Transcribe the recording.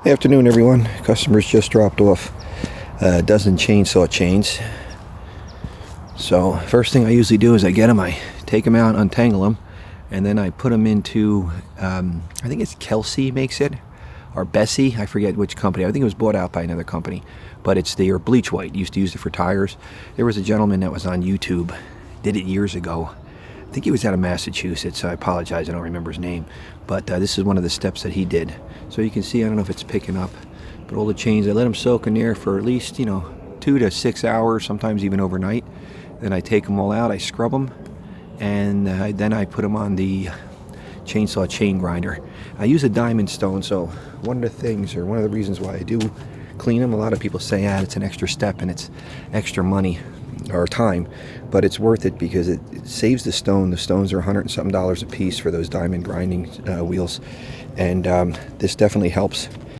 Afternoon, everyone. Customers just dropped off a dozen chainsaw chains. So first thing I usually do is I get them, I take them out, untangle them, and then I put them into, I think it's Kelsey makes it, or Bessie, I forget which company. I think it was bought out by another company, but it's their bleach white. Used to use it for tires. There was a gentleman that was on YouTube, did it years ago. I think he was out of Massachusetts. I apologize, I don't remember his name, but this is one of the steps that he did. So you can see, I don't know if it's picking up, but all the chains, I let them soak in there for at least 2 to 6 hours, sometimes even overnight. Then I take them all out, I scrub them, and then I put them on the chainsaw chain grinder. I use a diamond stone, so one of the things, or one of the reasons why I do clean them, a lot of people say, it's an extra step and it's extra money or time, but it's worth it because it saves the stone. The stones are $100 and something a piece for those diamond grinding wheels, and this definitely helps